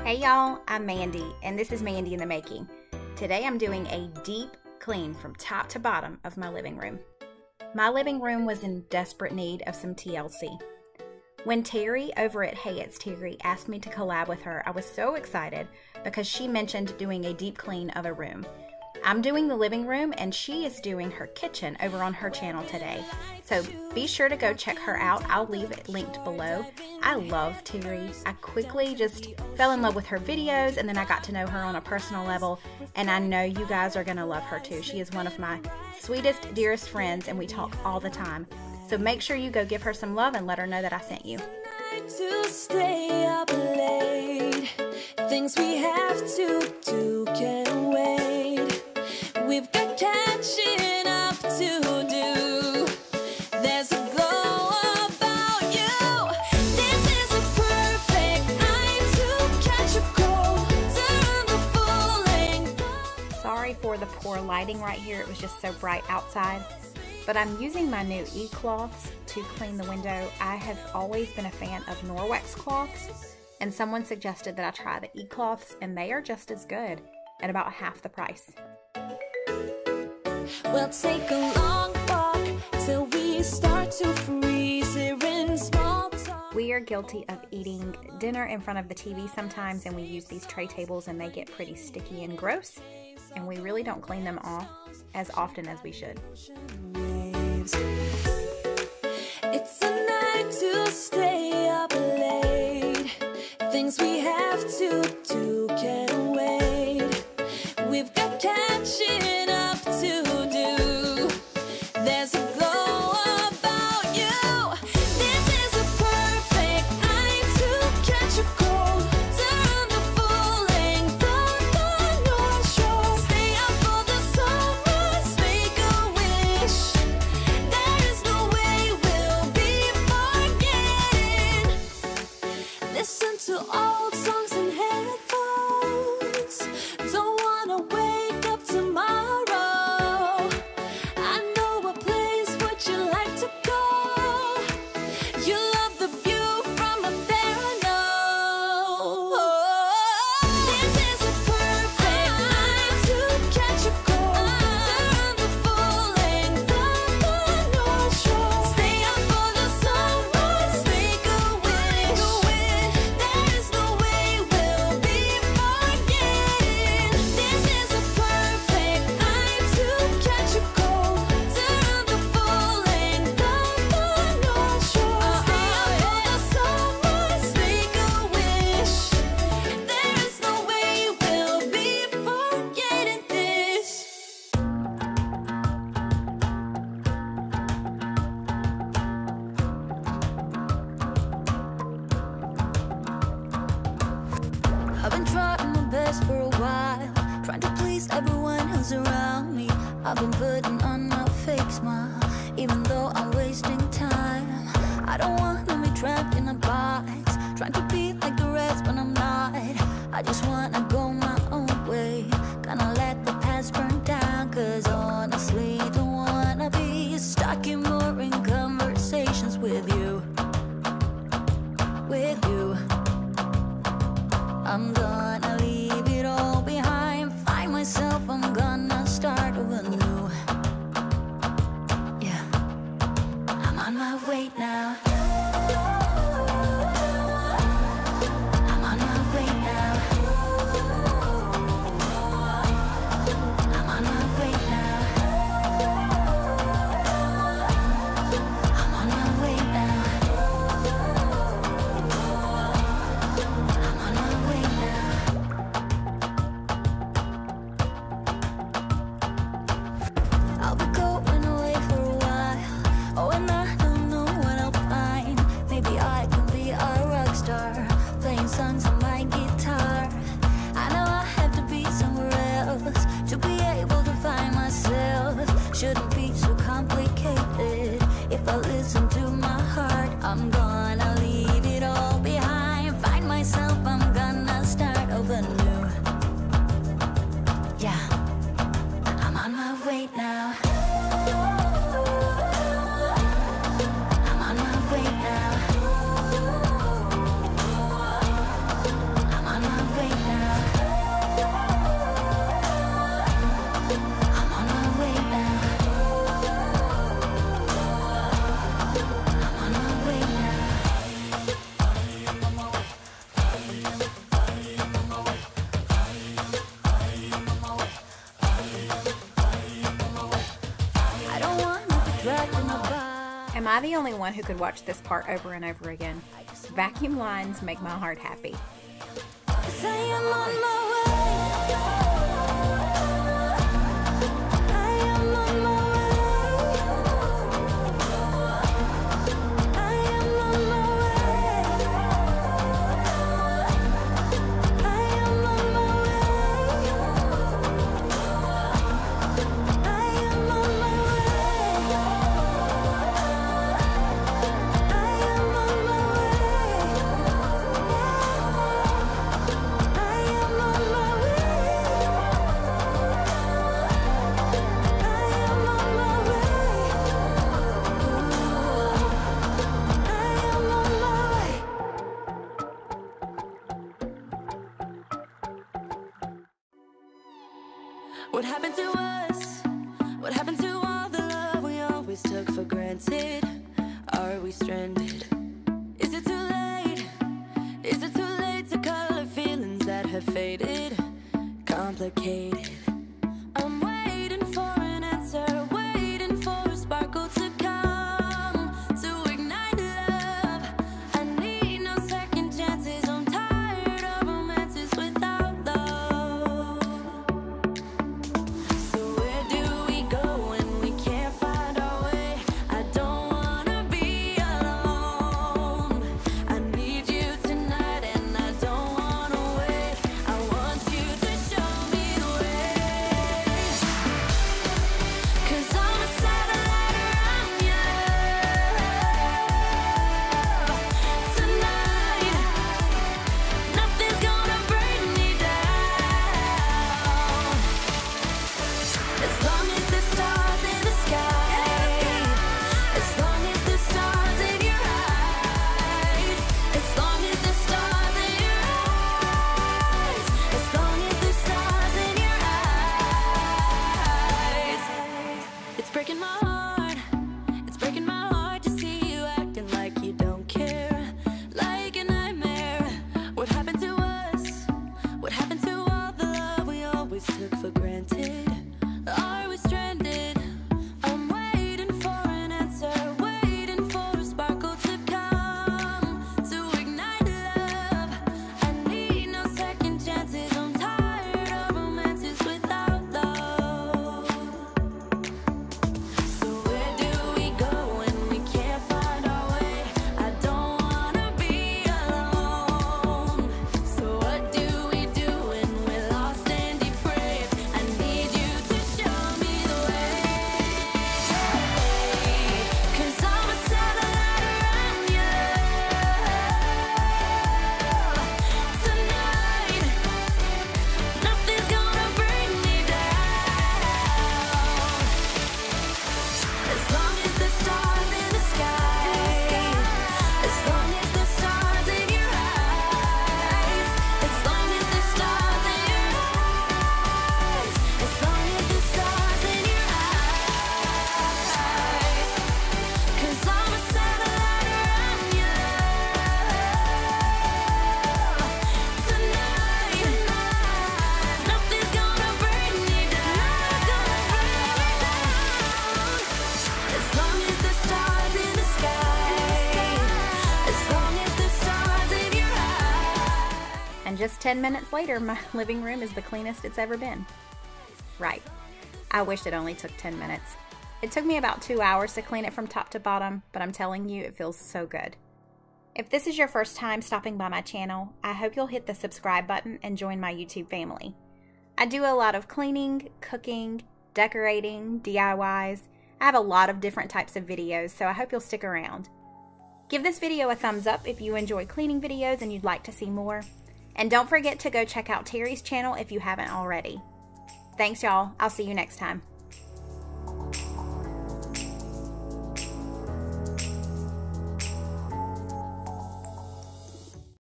Hey y'all, I'm Mandy, and this is Mandy in the Making. Today I'm doing a deep clean from top to bottom of my living room. My living room was in desperate need of some TLC. When Terry over at Hey It's Terry asked me to collab with her, I was so excited because she mentioned doing a deep clean of a room. I'm doing the living room and she is doing her kitchen over on her channel today. So be sure to go check her out. I'll leave it linked below. I love Terry. I quickly just fell in love with her videos and then I got to know her on a personal level, and I know you guys are gonna love her too. She is one of my sweetest, dearest friends and we talk all the time. So make sure you go give her some love and let her know that I sent you. To stay up late, things we have to do can't wait. We've got catching up to do. There's a glow about you. This is a perfect night to catch a cold. Turn the full length. Sorry for the poor lighting right here. It was just so bright outside. But I'm using my new e-cloths to clean the window. I have always been a fan of Norwex cloths, and someone suggested that I try the e-cloths, and they are just as good at about half the price. We'll take a long walk till we start to freeze here in small talk. We are guilty of eating dinner in front of the TV sometimes, and we use these tray tables and they get pretty sticky and gross, and we really don't clean them off as often as we should. It's a night to stay up late. Things we have to do can't wait. We've got catching up to do. There's a glow about you. This is a perfect night to catch a cold. Turn the full length of the North Shore. Stay up for the sunrise, make a wish. There is no way we'll be forgetting. Listen to old songs in headphones. Don't wanna wake up tomorrow. I know a place would you like to go. You love the view from up there, I know. This is a perfect night to catch a cold. Turn the full length of the North Shore. Stay up for the sunrise, make a wish. There is no way we'll be forgetting. This is a perfect night to catch a cold. Turn the full length of the North Shore. Stay up for the sunrise, make a wish. There is no way we'll be forgetting this. I've been trying my best for a while, trying to please everyone who's around me. I've been putting on my fake smile, even though I'm wasting time. I don't want to be trapped in a box, trying to be like the rest when I'm not. I just want to go my own way, gonna let the past burn down. Cause honestly, don't wanna be stuck in boring conversations with you. With you, I'm gonna leave it all behind, find myself, I'm gonna start over new. Yeah, I'm on my way now. I'm on my way now. I'm on my way now. I'm on my way now. I'm on my way now. I the only one who could watch this part over and over again? Vacuum lines make my heart happy. Say I'm on my way. I am on my way. I am on my way. I am on my way. I am on my way. I am on my What happened to us? What happened to all the love we always took for granted? Are we stranded? Is it too late? Is it too late to color feelings that have faded? Complicated. I'm waiting for an answer, waiting for a sparkle to come to ignite love. I need no second chances. I'm tired of romances without love. So where do we go when we can't find our way? I don't wanna be alone. I need you tonight and I don't wanna wait. I want you to show me the way. 'Cause I'm a satellite around you tonight. Nothing's gonna bring me down. As long as the stars in the sky, as long as the stars in your eyes, as long as the stars in your eyes, as long as the stars in your eyes. It's breaking my heart, it's breaking my heart to see you acting like you don't care, like a nightmare. What happened to us? What happened to all the love we always took for granted? Are we stranded? I'm waiting for an answer, waiting for a sparkle to come to ignite love. I need no second chances. I'm tired of romances without love. So where do we go when we can't find our way? I don't wanna be alone. So what do we do when we're lost and depraved? I need you to show me the way. 'Cause I'm a satellite around you tonight. Nothing's gonna bring me down. As long as the stars in the sky, as long as the stars in your eyes, as long as the stars in your eyes, as long as the stars in your eyes. 'Cause I'm a satellite around you tonight. Nothing's gonna bring me down. As long as the stars in the sky, as long as the stars in your eyes. And just 10 minutes later, my living room is the cleanest it's ever been. Right. I wish it only took 10 minutes. It took me about 2 hours to clean it from top to bottom, but I'm telling you, it feels so good. If this is your first time stopping by my channel, I hope you'll hit the subscribe button and join my YouTube family. I do a lot of cleaning, cooking, decorating, DIYs. I have a lot of different types of videos, so I hope you'll stick around. Give this video a thumbs up if you enjoy cleaning videos and you'd like to see more. And don't forget to go check out Terry's channel if you haven't already. Thanks, y'all. I'll see you next time.